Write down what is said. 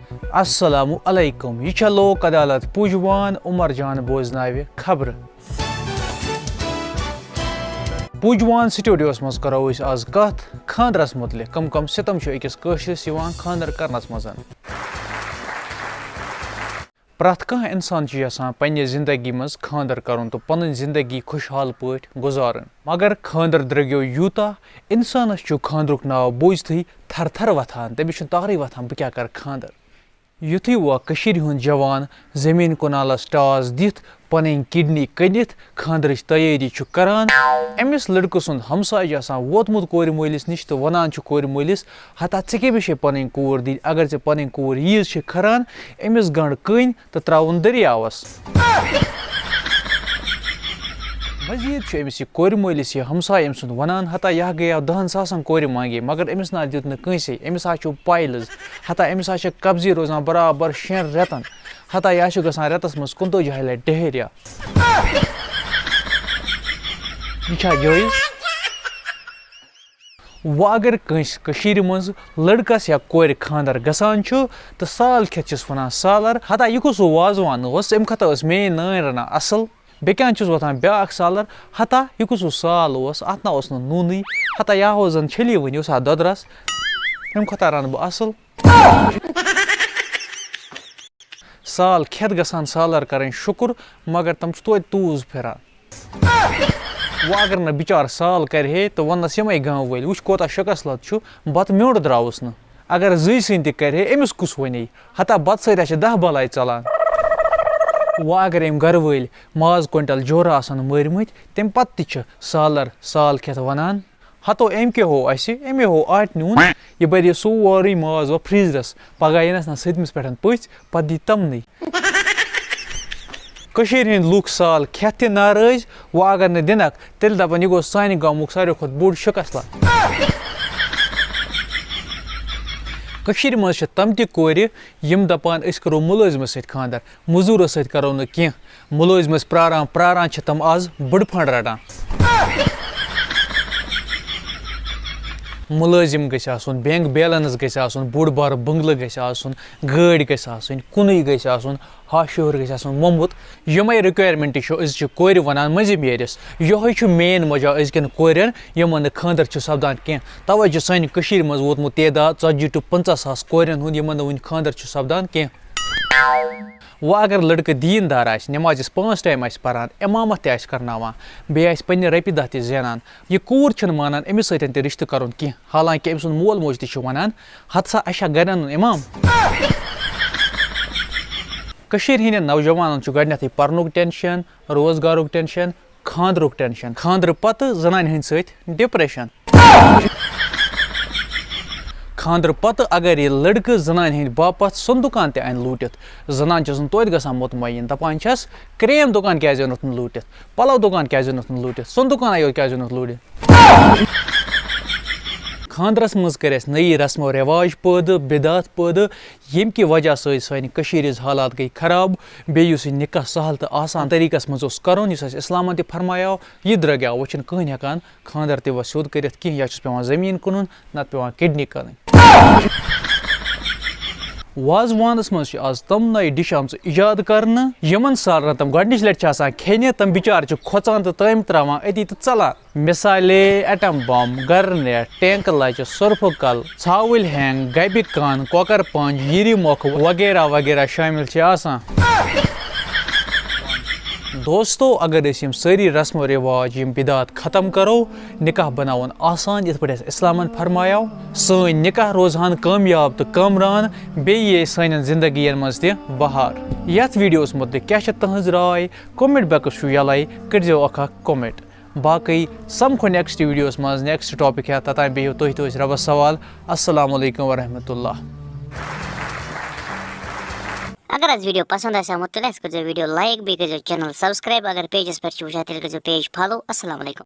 السلام علیکم یہ چھا لوک عدالت پوجوان عمر جان بوزناوِ خبر پوجوان سٹوڈیوس مز کرو اس آز کت خاندرس متعلق کم کم ستم چھ أکس کٲشرس یوان خاندر کرنس مز پرٛٮ۪تھ کانٛہہ انسان چھُ یژھان پننہِ زندگی منٛز خاندر کرُن تہٕ پنٕنۍ زندگی خۄشحال پٲٹھۍ گُزارٕنۍ مگر خاندر درٛوٚگیو یوٗتاہ انسانس چھُ خاندرُک ناو بوٗزتھٕے تھر تھر وتھان تٔمِس چھُنہٕ تارٕے وتھان بہٕ کیٛاہ کرٕ خاندر یُتھُے وۄنۍ کٔشیٖرِ ہُنٛد جوان زمیٖن کنالس ٹاس دِتھ پنٕنۍ کڈنی کٔنِتھ خاندرٕچ تیٲری چھُ کران أمِس لڑکہٕ سُنٛد ہمساے چھُ آسان ووتمُت کورِ مٲلِس نِش تہٕ ونان چھُ کورِ مٲلِس ہتا ژےٚ کٔمِس چھے پنٕنۍ کوٗر دِنۍ اگر ژےٚ پنٕنۍ کوٗر ییٖژ چھِ کھران أمِس گنٛڈ کٔنۍ تہٕ ترٛاوُن دٔریاوس مزیٖد چھُ أمِس یہِ کورِ مٲلِس یہِ ہمساے أمۍ سُنٛد ونان ہتا یہِ گٔیاو 10 ساسن کورِ مانگے مگر أمِس نہ دیُت نہٕ کٲنٛسے أمِس ہا چھُ پایلٕز ہتا أمِس ہا چھِ قبضی روزان برابر 6 رٮ۪تن ہتا یہِ چھُ گژھان رٮ۪تس منٛز 45 لٹہِ ڈہیریا یہِ چھا جٲیز وۄنۍ اگر کٲنٛسہِ کٔشیٖرِ منٛز لڑکس یا کورِ خاندر گژھان چھُ تہٕ سال کھٮ۪تھ چھِس ونان سالر ہتا یہِ کُس وازوان اوس اَمہِ کھۄتہٕ ٲس میٲنۍ نانۍ رنان اصل بیٚکہِ اَنٛدٕ چھُس وۄتھان بیٛاکھ سالر ہتا یہِ کُس سال اوس اتھ نہ اوس نہٕ نوٗنٕے ہتا یہِ اوس زن چھٔلی وٕنہِ اوس ہا دۄدرس اَمہِ کھۄتہٕ رنہٕ بہٕ اصل سال کھٮ۪تھ گژھان سالر کرٕنۍ شُکر مگر تِم چھِ توتہِ توٗز پھِران وۄنۍ اگر نہٕ بِچار سال کرِ ہے تہٕ وننس یِمے گامہٕ وٲلۍ وٕچھ کوتاہ شکس لد چھُ بتہٕ میوٚنڈ درٛاوُس نہٕ اگر زٕے سٕنٛدۍ تہِ کرِ ہے أمِس کُس ونے ہتا بتہٕ سۭتۍ چھِ 10 بلاے ژلان وۄنۍ اگر أمۍ گرٕ وٲلۍ ماز کوینٹل جورا آسن مٲرمٕتۍ تمہِ پتہٕ تہِ چھِ سالر سال کھٮ۪تھ ونان ہتو أمۍ کیٛاہ ہوو اسہِ أمۍ ہوو آٹہِ نیوٗن یہِ بٔرِ یہِ سورُے ماز وۄنۍ فریزرس پگہہ یِنس نہ سٔتمِس پٮ۪ٹھ پٔژھۍ پتہٕ دی تمنٕے کٔشیٖرِ ہٕنٛدۍ لُکھ سال کھٮ۪تھ تہِ ناراض وۄنۍ اگر نہٕ دِنکھ تیٚلہِ دپن یہِ گوٚو سانہِ گامُک ساروی کھۄتہٕ بوٚڑ شکست کٔشیٖرِ منٛز چھِ تِم تہِ کورِ یِم دپان أسۍ کرو مُلٲزمس سۭتۍ خاندر موٚزوٗرس سۭتۍ کرو نہٕ کینٛہہ مُلٲزمس پراران پراران چھِ تِم آز بٔڑٕ فنڈ رٹان مُلٲزِم گژھِ آسُن بینک بیلنس گژھِ آسُن بوٚڑ بارٕ بنگلہٕ گژھِ آسُن گٲڑۍ گژھِ آسٕنۍ کُنُے گژھِ آسُن ہش ہیوٚر گژھِ آسُن موٚمبُت یِمے رِکویرمنٹ چھِ أزچہِ کورِ ونان مٔنٛزِم ییرِس یِہوے چھُ مین وجہ أزکٮ۪ن کورٮ۪ن یِمن نہٕ خاندر چھُ سپدان کینٛہہ توے چھُ سانہِ کٔشیٖرِ منٛز ووتمُت تعداد 40 to 50 ساس کورٮ۪ن ہُنٛد یِمن نہٕ وُنہِ خاندر چھُ سپدان کینٛہہ وۄنۍ اگر لڑکہٕ دیٖن دار آسہِ نٮ۪مازٮ۪س 5 ٹایم آسہِ پران امامت تہِ آسہِ کرناوان بیٚیہِ آسہِ پننہِ رۄپیہِ دہ تہِ زینان یہِ کوٗر چھنہٕ مانان أمِس سۭتۍ تہِ رشتہٕ کرُن کینٛہہ حالانکہِ أمۍ سُنٛد مول موج تہِ چھُ ونان ہتہٕ سا اسہِ چھا گرِ انُن امام کٔشیٖرِ ہٕنٛدٮ۪ن نوجوانن چھُ گۄڈنیتھٕے پرنُک ٹینشن روزگارُک ٹینشن خاندرُک ٹینشن خاندرٕ پتہٕ زنانہِ ہٕنٛدۍ سۭتۍ ڈپریشن خاندرٕ پتہٕ اگر یہِ لڑکہٕ زنانہِ ہٕنٛدۍ باپتھ سۄن دُکان تہِ انہِ لوٗٹِتھ زنان چھس نہٕ توتہِ گژھان مطمعین دپان چھس کریم دُکان کیازِ اوٚنُتھ نہٕ لوٗٹِتھ پلو دُکان کیازِ اوٚنُتھ نہٕ لوٗٹِتھ سۄن دُکانا یوت کیازِ اوٚنُتھ لوٗٹِتھ خاندرس منٛز کٔرۍ اَسہِ نٔیی رسمو رٮ۪واج پٲدٕ بِدعت پٲدٕ ییٚمہِ کہِ وجہ سۭتۍ سانہِ کٔشیٖرِ ہٕنٛز حالات گٔے خراب بیٚیہِ یُس یہِ نِکاح سہل تہٕ آسان طٔریٖقس منٛز اوس کرُن یُس اَسہِ اِسلامن تہِ فرمایو یہِ درٛوٚگیو وۄنۍ چھُنہٕ کٕہٕنۍ ہٮ۪کان خاندر تہِ وۄنۍ سیوٚد کٔرِتھ کینٛہہ یا چھُس پیٚوان زٔمیٖن کٕنُن نتہٕ پیٚوان کڈنی کٕنٕنۍ وازوانس منٛز چھِ آز تِم نٔے ڈِش آمژٕ ایجاد کرنہٕ یِمن سالرن تِم گۄڈنِچ لٹہِ چھِ آسان کھٮ۪نہِ تِم بِچارٕ چھِ کھۄژان تہٕ تٔمۍ تراوان أتی تہٕ ژلان مثالے ایٹم بم گرنیٹ ٹینکہٕ لچہِ سۄرفہٕ کل ژھاوٕلۍ ہینگ گبہِ کن کۄکر پنج یِرِ مۄکھ وغیرہ وغیرہ شٲمِل چھِ آسان دوستو اگر أسۍ یِم سٲری رسم و رواج یِم بِدعت ختم کرو نکاح بناوُن آسان یِتھ پٲٹھۍ اَسہِ اِسلامن فرمایو سٲنۍ نکاح روزہن کامیاب تہٕ کامران بیٚیہِ یی سانٮ۪ن زندگین منٛز تہِ بہار یتھ ویڈیوس متعلق کیاہ چھِ تُہنٛز راے کومنٹ باکس چھُ یلے کٔرزیو اکھ کومنٹ باقٕے سمکھو نیکسٹ ویڈیوس منٛز نیکسٹ ٹاپک ہٮ۪تھ توٚتام بِہِو تُہۍ تہِ ٲسۍ رۄبس سوال السلام علیکم ورحمۃ اللہ اگر آز ویڈیو پسند آسیو تیٚلہِ کٔرزیو ویڈیو لایک بیٚیہِ کٔرزیو چینل سبسکرایب اگر پیجس پٮ۪ٹھ چھِو وٕچھان تیٚلہِ کٔرزیو پیج فالو السلام علیکم